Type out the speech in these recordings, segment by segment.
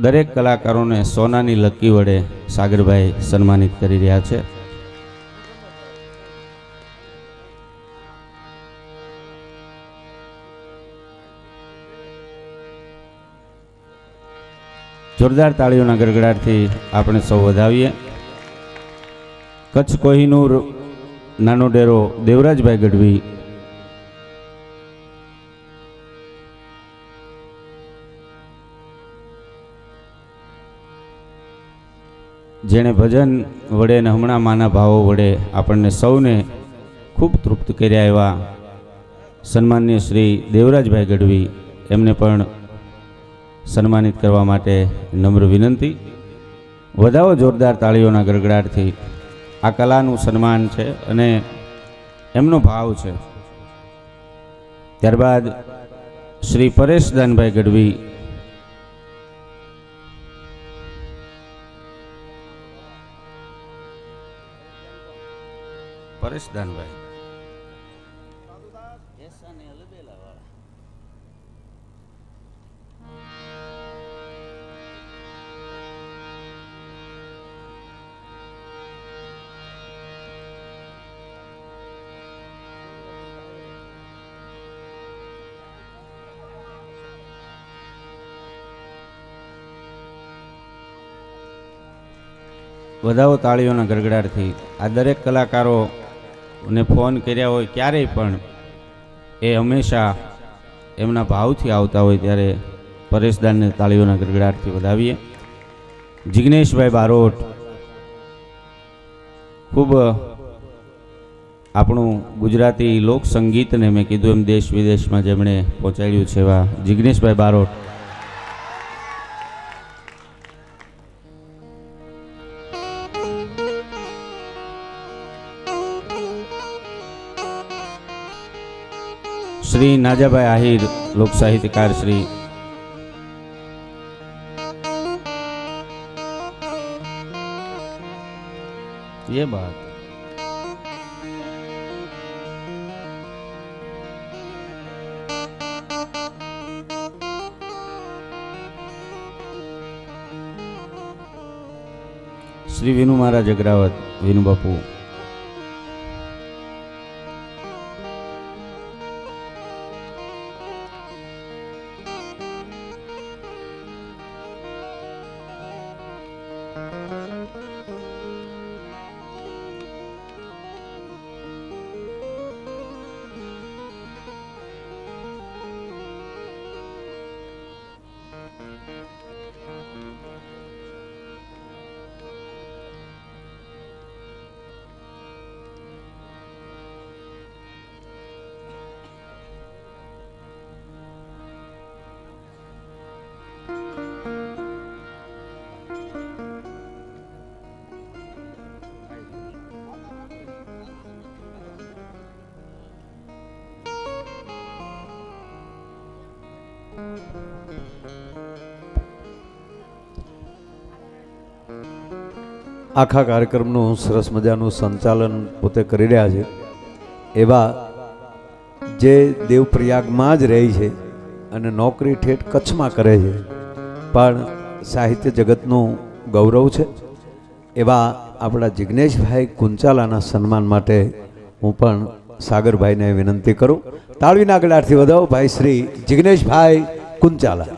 દરેક કલાકારોને સોનાની લકી વડે સાગરભાઈ સન્માનિત કરી રહ્યા છે. જોરદાર તાળીઓના ગડગડાટથી આપણે સૌ વધાવીએ. કચ્છ કોહિનૂર નાનો ડેરો દેવરાજભાઈ ગઢવી, જેણે ભજન વડે ને હમણાં માના ભાવો વડે આપણને સૌને ખૂબ તૃપ્ત કર્યા એવા સન્માનીય શ્રી દેવરાજભાઈ ગઢવી, એમને પણ સન્માનિત કરવા માટે નમ્ર વિનંતી. વધાવો જોરદાર તાળીઓના ગડગડાટથી. આ કલાનું સન્માન છે અને એમનો ભાવ છે. ત્યારબાદ શ્રી પરેશદાનભાઈ ગઢવી, પરેશદાનભાઈ વધાવો તાળીઓના ગડગડાટથી. આ દરેક કલાકારોને ફોન કર્યા હોય ક્યારેય પણ એ હંમેશા એમના ભાવથી આવતા હોય, ત્યારે પરેશદાનને તાળીઓના ગડગડાટથી વધાવીએ. જિગ્નેશભાઈ બારોટ, ખૂબ આપણું ગુજરાતી લોક સંગીતને મેં કીધું એમ દેશ વિદેશમાં જેમણે પહોંચાડ્યું છે એવા જિગ્નેશભાઈ બારોટ. श्री नाजाभाई आहिर, लोक साहित्यकार श्री. ये बात श्री विनु महाराज अग्रावत, विनु बापू. આખા કાર્યક્રમનું સરસ મજાનું સંચાલન પોતે કરી રહ્યા છે એવા જે દેવપ્રયાગમાં જ રહે છે અને નોકરી ઠેઠ કચ્છમાં કરે છે, પણ સાહિત્ય જગતનું ગૌરવ છે એવા આપણા જિગ્નેશભાઈ કુંચાલાના સન્માન માટે હું પણ સાગરભાઈને વિનંતી કરું. તાળવીના ગળાથી વધાવો ભાઈ શ્રી જિગ્નેશભાઈ કુંચાલા.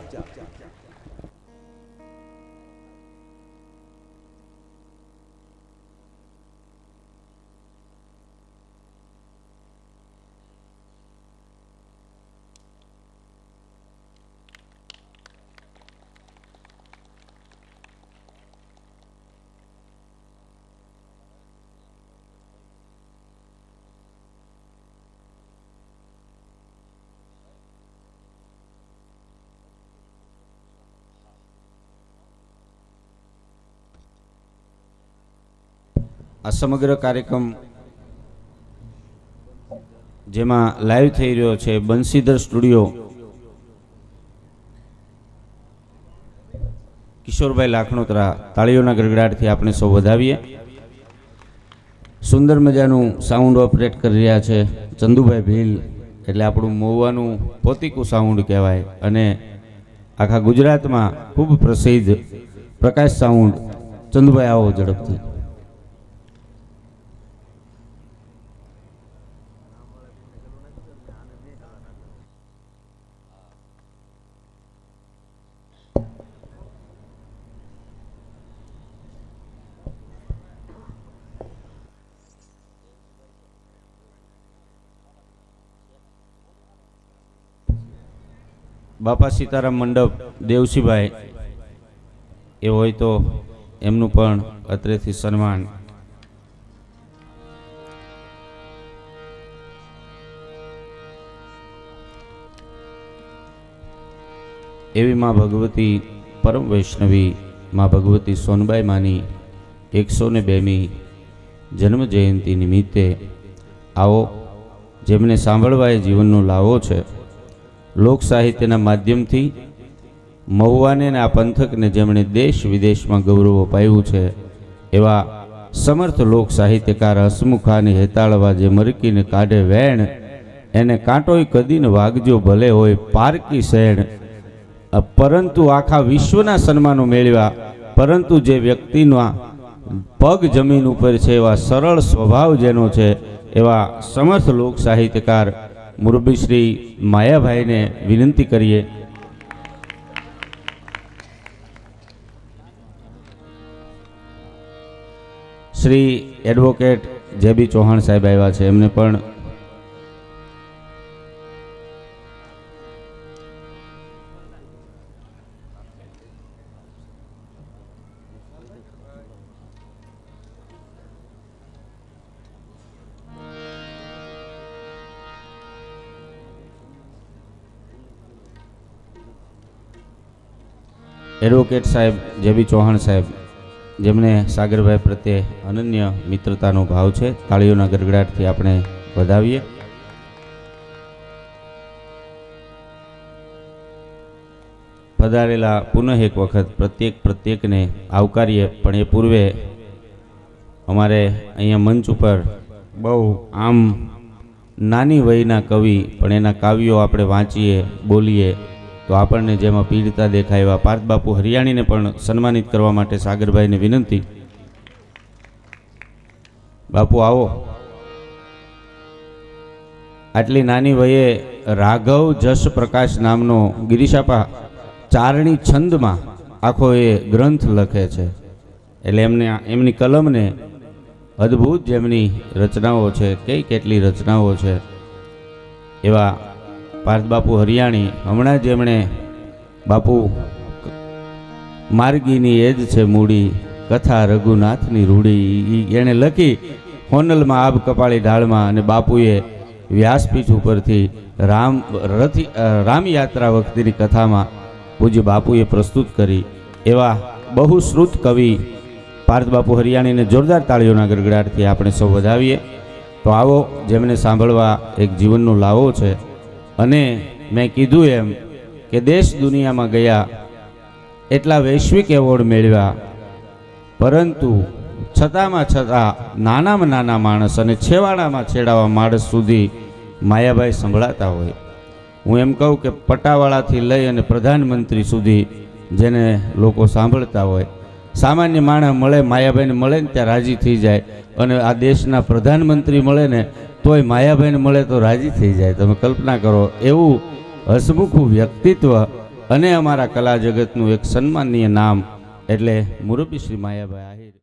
આ સમગ્ર કાર્યક્રમ જેમાં લાઈવ થઈ રહ્યો છે બંસીધર સ્ટુડિયો, કિશોરભાઈ લાખણોતરા. તાળીઓના ગડગડાટથી આપણે સૌ વધાવીએ. સુંદર મજાનું સાઉન્ડ ઓપરેટ કરી રહ્યા છે ચંદુભાઈ ભીલ, એટલે આપણું મહુવાનું પોતીકું સાઉન્ડ કહેવાય. અને આખા ગુજરાતમાં ખૂબ પ્રસિદ્ધ પ્રકાશ સાઉન્ડ. ચંદુભાઈ આવો ઝડપથી. બાપા સીતારામ મંડપ દેવસીભાઈ એ હોય તો એમનું પણ અત્રેથી સન્માન. એવી માં ભગવતી પરમ વૈષ્ણવી માં ભગવતી સોનબાઈ માની 102મી જન્મ જયંતિ નિમિત્તે આવો જેમને સાંભળવા એ જીવનનો લાવો છે. લોક સાહિત્યના માધ્યમથી મહુવાને અને આ પંથકને જેમણે દેશ વિદેશમાં ગૌરવ અપાવ્યું છે એવા સમર્થ લોક સાહિત્યકાર હસમુખાની હેતાળવા જે મરકીને કાઢે વેણ એને કાંટોય કદીને વાગજો ભલે હોય પારકી શેણ. પરંતુ આખા વિશ્વના સન્માનો મેળવ્યા, પરંતુ જે વ્યક્તિના પગ જમીન ઉપર છે એવા સરળ સ્વભાવ જેનો છે એવા સમર્થ લોક સાહિત્યકાર મુરબ્બી શ્રી માયાભાઈને વિનંતી કરીએ. શ્રી એડવોકેટ જે બી ચૌહાણ સાહેબ આવ્યા છે, એમને પણ એડવોકેટ સાહેબ જે બી ચૌહાણ સાહેબ જેમને સાગરભાઈ પ્રત્યે અનન્ય મિત્રતાનો ભાવ છે, તાળીઓના ગડગડાટથી આપણે વધાવીએ. પધારેલા પુનઃ એક વખત પ્રત્યેકને આવકારીએ. પણ એ પૂર્વે અમારે અહીંયા મંચ ઉપર બહુ આમ નાની વયના કવિ પણ એના કાવ્યો આપણે વાંચીએ બોલીએ તો આપણને જેમાં પીડતા દેખાય એવા પાર્થ બાપુ હરિયાણીને પણ સન્માનિત કરવા માટે સાગરભાઈને વિનંતી. બાપુ આવો. આટલી નાની વયે રાઘવ જશ પ્રકાશ નામનો ગિરીશાપા ચારણી છંદમાં આખો એ ગ્રંથ લખે છે. એટલે એમની કલમને અદ્ભુત જેમની રચનાઓ છે, કેટલી રચનાઓ છે એવા પાર્થ બાપુ હરિયાણી હમણાં જ એમણે બાપુ માર્ગીની એ જ છે મૂડી કથા રઘુનાથની રૂડી એણે લખી હોનલમાં આબ કપાળી ઢાળમાં. અને બાપુએ વ્યાસપીઠ ઉપરથી રામયાત્રા વખતેની કથામાં પૂજ્ય બાપુએ પ્રસ્તુત કરી. એવા બહુશ્રુત કવિ પાર્થ બાપુ હરિયાણીને જોરદાર તાળીઓના ગડગડાટથી આપણે સૌ વધાવીએ. તો આવો જેમને સાંભળવા એક જીવનનો લાવો છે. અને મેં કીધું એમ કે દેશ દુનિયામાં ગયા, એટલા વૈશ્વિક એવોર્ડ મેળવ્યા, પરંતુ છતાં નાનામાં નાના માણસ અને છેવાડામાં છેડાવા માણસ સુધી માયાભાઈ સંભળાતા હોય. હું એમ કહું કે પટાવાળાથી લઈ અને પ્રધાનમંત્રી સુધી જેને લોકો સાંભળતા હોય, સામાન્ય માણસ મળે માયાભાઈને મળે ને ત્યાં રાજી થઈ જાય. અને આ દેશના પ્રધાનમંત્રી મળે ને તોય માયાભાઈને મળે તો રાજી થઈ જાય. તમે કલ્પના કરો એવું હસમુખું વ્યક્તિત્વ અને અમારા કલા જગતનું એક સન્માનીય નામ એટલે મુરબ્બી શ્રી માયાભાઈ આહિર.